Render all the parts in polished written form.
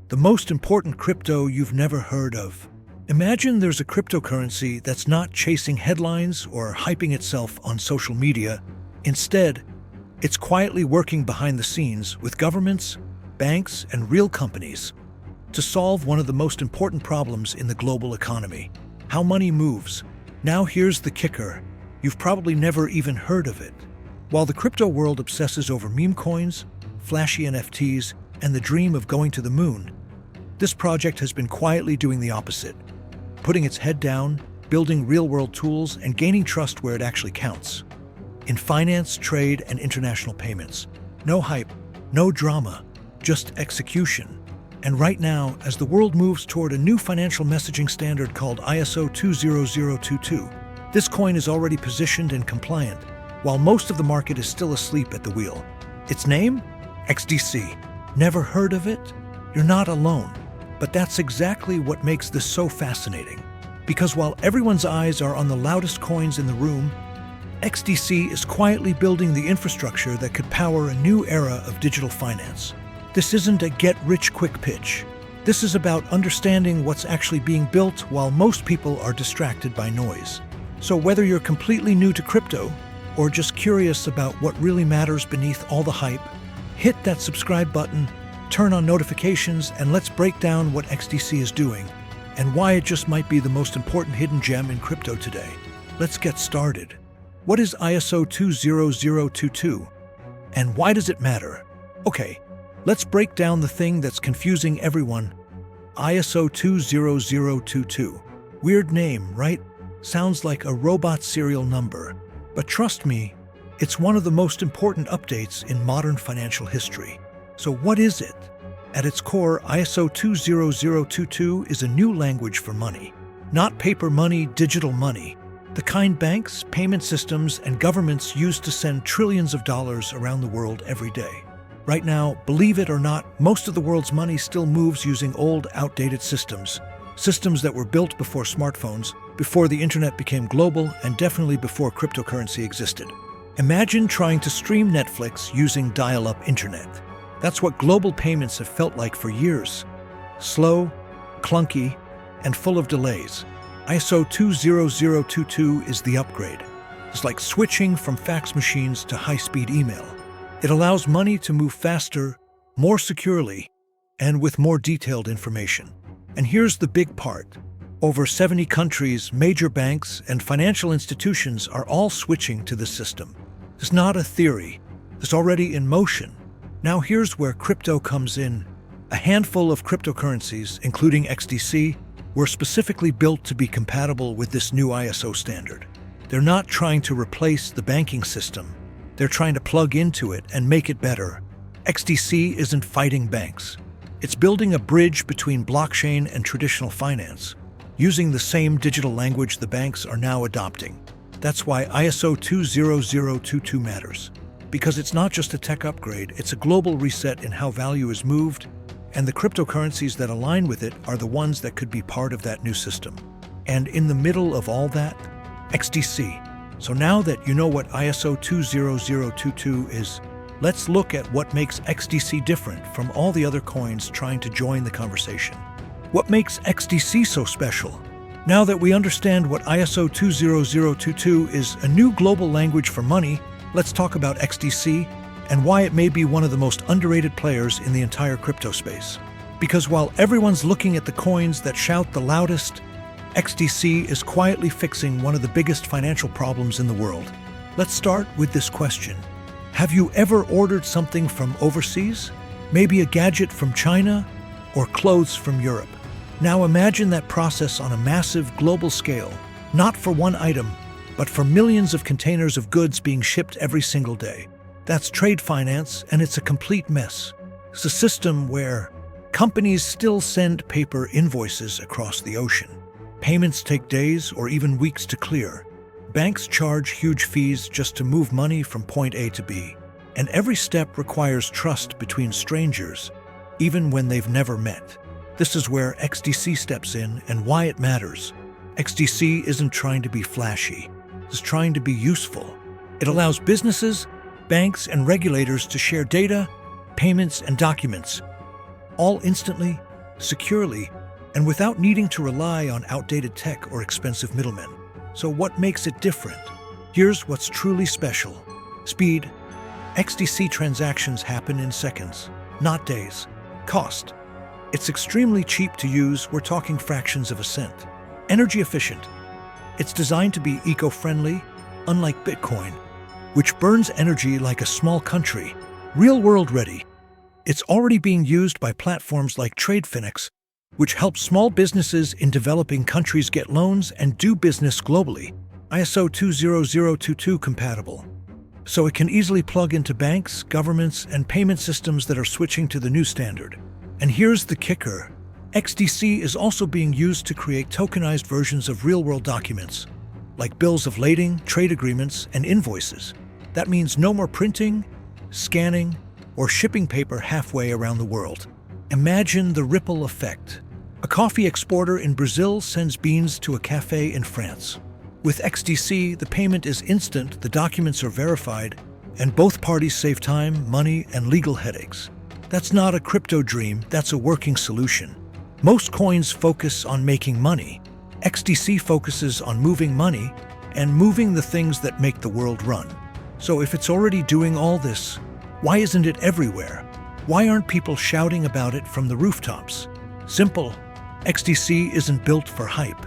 the most important crypto you've never heard of. Imagine there's a cryptocurrency that's not chasing headlines or hyping itself on social media. Instead, it's quietly working behind the scenes with governments, banks, and real companies to solve one of the most important problems in the global economy: how money moves. Now here's the kicker. You've probably never even heard of it. While the crypto world obsesses over meme coins, flashy NFTs, and the dream of going to the moon, this project has been quietly doing the opposite, putting its head down, building real-world tools, and gaining trust where it actually counts. In finance, trade, and international payments. No hype, no drama, just execution. And right now, as the world moves toward a new financial messaging standard called ISO 20022, this coin is already positioned and compliant, while most of the market is still asleep at the wheel. Its name? XDC. Never heard of it? You're not alone. But that's exactly what makes this so fascinating. Because while everyone's eyes are on the loudest coins in the room, XDC is quietly building the infrastructure that could power a new era of digital finance. This isn't a get-rich-quick pitch. This is about understanding what's actually being built while most people are distracted by noise. So whether you're completely new to crypto or just curious about what really matters beneath all the hype, hit that subscribe button, turn on notifications, and let's break down what XDC is doing and why it just might be the most important hidden gem in crypto today. Let's get started. What is ISO 20022 and why does it matter? Okay, let's break down the thing that's confusing everyone. ISO 20022. Weird name, right? Sounds like a robot serial number. But trust me, it's one of the most important updates in modern financial history. So what is it? At its core, ISO 20022 is a new language for money. Not paper money, digital money. The kind banks, payment systems, and governments use to send trillions of dollars around the world every day. Right now, believe it or not, most of the world's money still moves using old, outdated systems. Systems that were built before smartphones, before the internet became global, and definitely before cryptocurrency existed. Imagine trying to stream Netflix using dial-up internet. That's what global payments have felt like for years. Slow, clunky, and full of delays. ISO 20022 is the upgrade. It's like switching from fax machines to high-speed email. It allows money to move faster, more securely, and with more detailed information. And here's the big part. Over 70 countries, major banks, and financial institutions are all switching to this system. It's not a theory. It's already in motion. Now here's where crypto comes in. A handful of cryptocurrencies, including XDC, were specifically built to be compatible with this new ISO standard. They're not trying to replace the banking system. They're trying to plug into it and make it better. XDC isn't fighting banks. It's building a bridge between blockchain and traditional finance, using the same digital language the banks are now adopting. That's why ISO 20022 matters. Because it's not just a tech upgrade, it's a global reset in how value is moved, and the cryptocurrencies that align with it are the ones that could be part of that new system. And in the middle of all that, XDC. So now that you know what ISO 20022 is, let's look at what makes XDC different from all the other coins trying to join the conversation. What makes XDC so special? Now that we understand what ISO 20022 is, a new global language for money, let's talk about XDC and why it may be one of the most underrated players in the entire crypto space. Because while everyone's looking at the coins that shout the loudest, XDC is quietly fixing one of the biggest financial problems in the world. Let's start with this question. Have you ever ordered something from overseas? Maybe a gadget from China or clothes from Europe. Now imagine that process on a massive global scale, not for one item, but for millions of containers of goods being shipped every single day. That's trade finance, and it's a complete mess. It's a system where companies still send paper invoices across the ocean. Payments take days or even weeks to clear. Banks charge huge fees just to move money from point A to B. And every step requires trust between strangers, even when they've never met. This is where XDC steps in and why it matters. XDC isn't trying to be flashy. It's trying to be useful. It allows businesses, banks, and regulators to share data, payments, and documents, all instantly, securely, and without needing to rely on outdated tech or expensive middlemen. So what makes it different? Here's what's truly special. Speed. XDC transactions happen in seconds, not days. Cost. It's extremely cheap to use, we're talking fractions of a cent. Energy efficient. It's designed to be eco-friendly, unlike Bitcoin, which burns energy like a small country. Real-world ready. It's already being used by platforms like XinFin, which helps small businesses in developing countries get loans and do business globally. ISO 20022 compatible. So it can easily plug into banks, governments, and payment systems that are switching to the new standard. And here's the kicker. XDC is also being used to create tokenized versions of real-world documents, like bills of lading, trade agreements, and invoices. That means no more printing, scanning, or shipping paper halfway around the world. Imagine the ripple effect. A coffee exporter in Brazil sends beans to a cafe in France. With XDC, the payment is instant, the documents are verified, and both parties save time, money, and legal headaches. That's not a crypto dream, that's a working solution. Most coins focus on making money. XDC focuses on moving money and moving the things that make the world run. So if it's already doing all this, why isn't it everywhere? Why aren't people shouting about it from the rooftops? Simple. XDC isn't built for hype.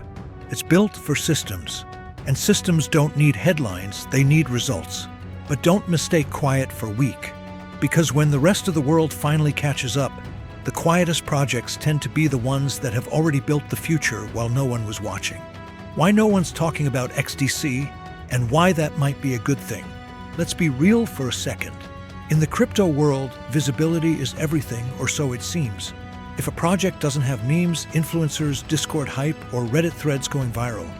It's built for systems. And systems don't need headlines, they need results. But don't mistake quiet for weak. Because when the rest of the world finally catches up, the quietest projects tend to be the ones that have already built the future while no one was watching. Why no one's talking about XDC, and why that might be a good thing. Let's be real for a second. In the crypto world, visibility is everything, or so it seems. If a project doesn't have memes, influencers, Discord hype, or Reddit threads going viral,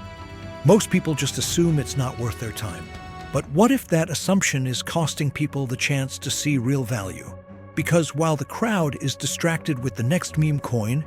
most people just assume it's not worth their time. But what if that assumption is costing people the chance to see real value? Because while the crowd is distracted with the next meme coin,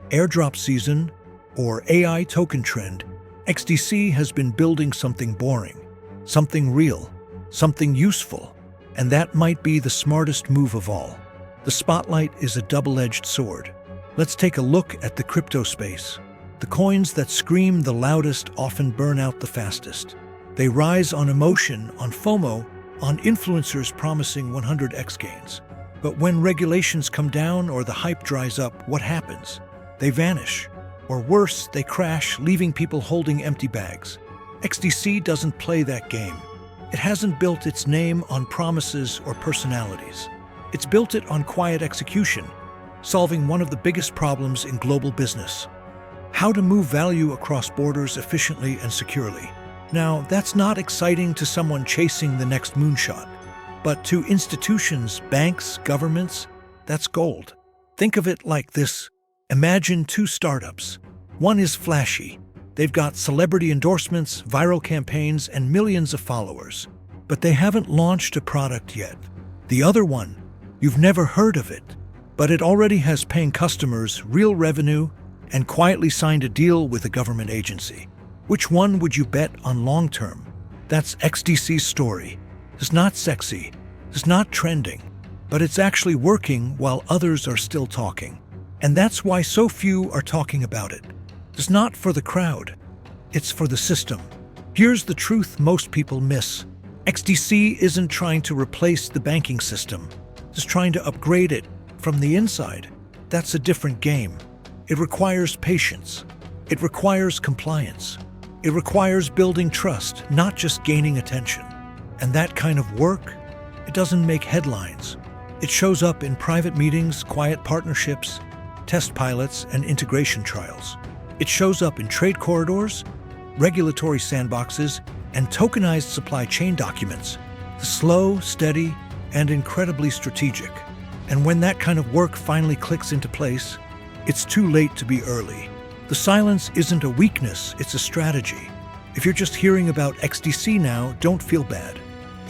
airdrop season, or AI token trend, XDC has been building something boring, something real, something useful, and that might be the smartest move of all. The spotlight is a double-edged sword. Let's take a look at the crypto space. The coins that scream the loudest often burn out the fastest. They rise on emotion, on FOMO, on influencers promising 100x gains. But when regulations come down or the hype dries up, what happens? They vanish. Or worse, they crash, leaving people holding empty bags. XDC doesn't play that game. It hasn't built its name on promises or personalities. It's built it on quiet execution, solving one of the biggest problems in global business: how to move value across borders efficiently and securely. Now, that's not exciting to someone chasing the next moonshot, but to institutions, banks, governments, that's gold. Think of it like this. Imagine two startups. One is flashy. They've got celebrity endorsements, viral campaigns, and millions of followers. But they haven't launched a product yet. The other one, you've never heard of it, but it already has paying customers, real revenue, and quietly signed a deal with a government agency. Which one would you bet on long term? That's XDC's story. It's not sexy, it's not trending, but it's actually working while others are still talking. And that's why so few are talking about it. It's not for the crowd, it's for the system. Here's the truth most people miss. XDC isn't trying to replace the banking system. It's trying to upgrade it from the inside. That's a different game. It requires patience. It requires compliance. It requires building trust, not just gaining attention. And that kind of work, it doesn't make headlines. It shows up in private meetings, quiet partnerships, test pilots, and integration trials. It shows up in trade corridors, regulatory sandboxes, and tokenized supply chain documents. Slow, steady, and incredibly strategic. And when that kind of work finally clicks into place, it's too late to be early. The silence isn't a weakness, it's a strategy. If you're just hearing about XDC now, don't feel bad.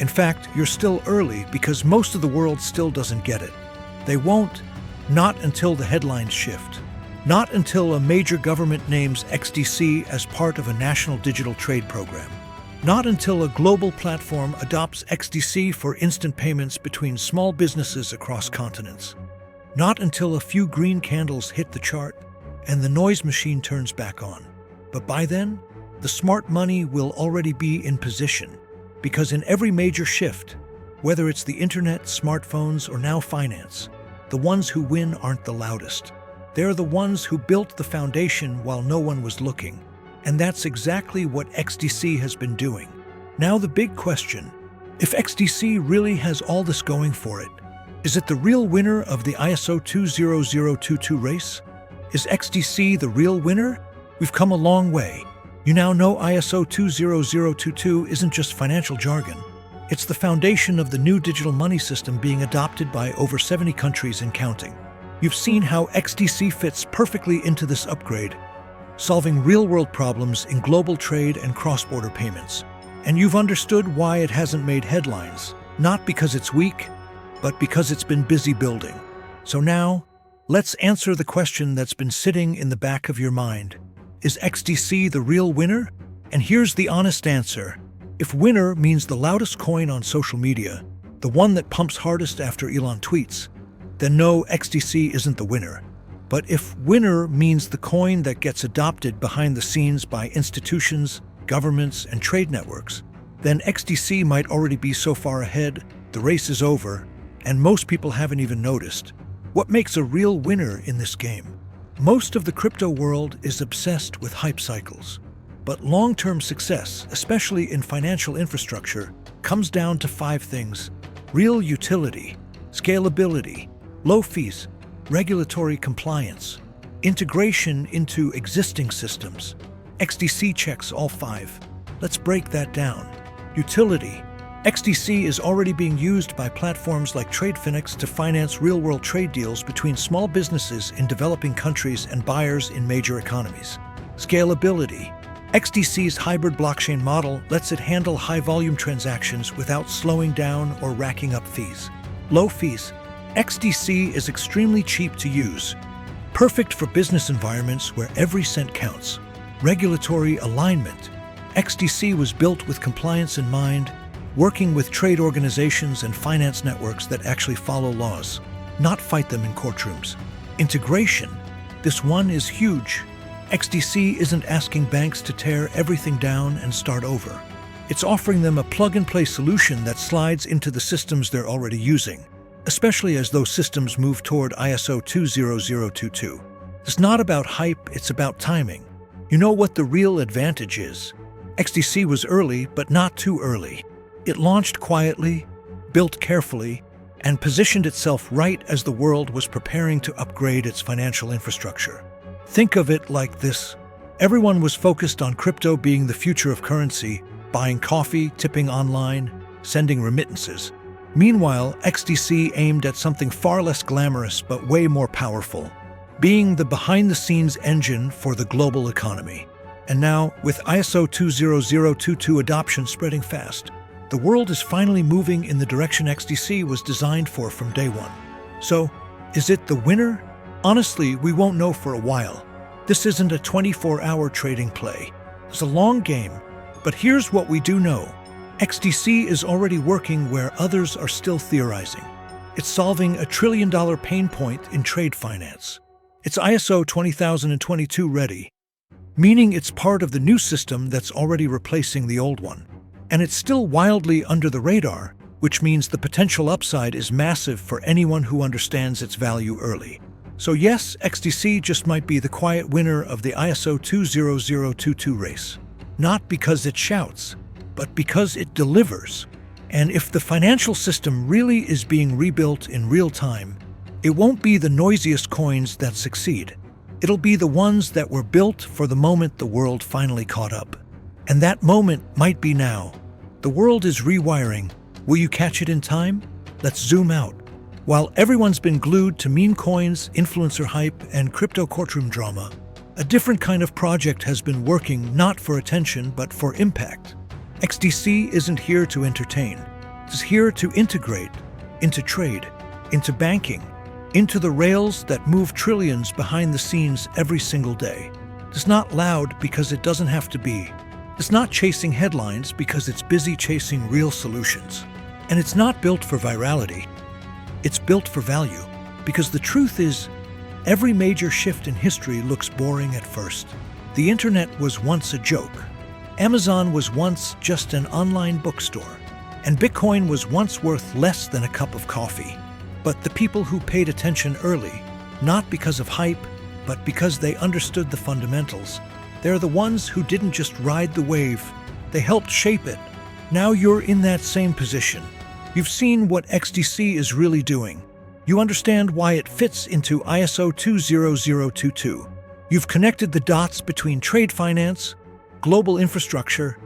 In fact, you're still early because most of the world still doesn't get it. They won't, not until the headlines shift. Not until a major government names XDC as part of a national digital trade program. Not until a global platform adopts XDC for instant payments between small businesses across continents. Not until a few green candles hit the chart and the noise machine turns back on. But by then, the smart money will already be in position, because in every major shift, whether it's the internet, smartphones, or now finance, the ones who win aren't the loudest. They're the ones who built the foundation while no one was looking. And that's exactly what XDC has been doing. Now the big question, if XDC really has all this going for it, is it the real winner of the ISO 20022 race? Is XDC the real winner? We've come a long way. You now know ISO 20022 isn't just financial jargon. It's the foundation of the new digital money system being adopted by over 70 countries and counting. You've seen how XDC fits perfectly into this upgrade, solving real-world problems in global trade and cross-border payments. And you've understood why it hasn't made headlines, not because it's weak, but because it's been busy building. So now, let's answer the question that's been sitting in the back of your mind. Is XDC the real winner? And here's the honest answer. If winner means the loudest coin on social media, the one that pumps hardest after Elon tweets, then no, XDC isn't the winner. But if winner means the coin that gets adopted behind the scenes by institutions, governments, and trade networks, then XDC might already be so far ahead, the race is over, and most people haven't even noticed. What makes a real winner in this game? Most of the crypto world is obsessed with hype cycles. But long-term success, especially in financial infrastructure, comes down to 5 things: real utility, scalability, low fees, regulatory compliance, integration into existing systems. XDC checks all 5. Let's break that down. Utility. XDC is already being used by platforms like XinFin to finance real-world trade deals between small businesses in developing countries and buyers in major economies. Scalability. XDC's hybrid blockchain model lets it handle high-volume transactions without slowing down or racking up fees. Low fees. XDC is extremely cheap to use, perfect for business environments where every cent counts. Regulatory alignment. XDC was built with compliance in mind, working with trade organizations and finance networks that actually follow laws, not fight them in courtrooms. Integration. This one is huge. XDC isn't asking banks to tear everything down and start over. It's offering them a plug-and-play solution that slides into the systems they're already using, especially as those systems move toward ISO 20022. It's not about hype, it's about timing. You know what the real advantage is? XDC was early, but not too early. It launched quietly, built carefully, and positioned itself right as the world was preparing to upgrade its financial infrastructure. Think of it like this. Everyone was focused on crypto being the future of currency, buying coffee, tipping online, sending remittances. Meanwhile, XDC aimed at something far less glamorous but way more powerful, being the behind-the-scenes engine for the global economy. And now, with ISO 20022 adoption spreading fast, the world is finally moving in the direction XDC was designed for from day one. So, is it the winner? Honestly, we won't know for a while. This isn't a 24-hour trading play. It's a long game. But here's what we do know. XDC is already working where others are still theorizing. It's solving a $1 trillion pain point in trade finance. It's ISO 20022 ready, meaning it's part of the new system that's already replacing the old one. And it's still wildly under the radar, which means the potential upside is massive for anyone who understands its value early. So yes, XDC just might be the quiet winner of the ISO 20022 race. Not because it shouts, but because it delivers. And if the financial system really is being rebuilt in real time, it won't be the noisiest coins that succeed. It'll be the ones that were built for the moment the world finally caught up. And that moment might be now. The world is rewiring. Will you catch it in time? Let's zoom out. While everyone's been glued to meme coins, influencer hype, and crypto courtroom drama, a different kind of project has been working not for attention but for impact. XDC isn't here to entertain. It's here to integrate into trade, into banking, into the rails that move trillions behind the scenes every single day. It's not loud because it doesn't have to be. It's not chasing headlines because it's busy chasing real solutions. And it's not built for virality. It's built for value. Because the truth is, every major shift in history looks boring at first. The internet was once a joke. Amazon was once just an online bookstore. And Bitcoin was once worth less than a cup of coffee. But the people who paid attention early, not because of hype, but because they understood the fundamentals, they're the ones who didn't just ride the wave, they helped shape it. Now you're in that same position. You've seen what XDC is really doing. You understand why it fits into ISO 20022. You've connected the dots between trade finance, global infrastructure,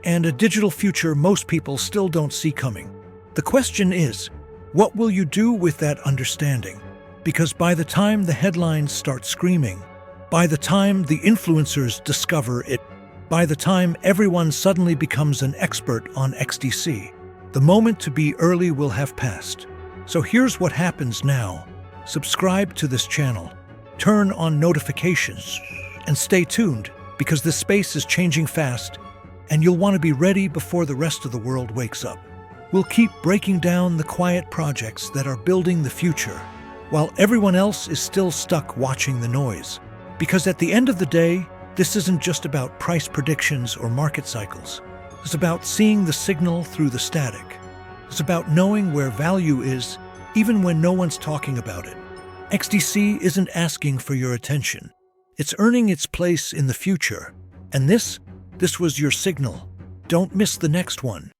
and a digital future most people still don't see coming. The question is, what will you do with that understanding? Because by the time the headlines start screaming, by the time the influencers discover it, by the time everyone suddenly becomes an expert on XDC, the moment to be early will have passed. So here's what happens now. Subscribe to this channel, turn on notifications, and stay tuned because this space is changing fast and you'll want to be ready before the rest of the world wakes up. We'll keep breaking down the quiet projects that are building the future while everyone else is still stuck watching the noise. Because at the end of the day, this isn't just about price predictions or market cycles. It's about seeing the signal through the static. It's about knowing where value is, even when no one's talking about it. XDC isn't asking for your attention. It's earning its place in the future. And this was your signal. Don't miss the next one.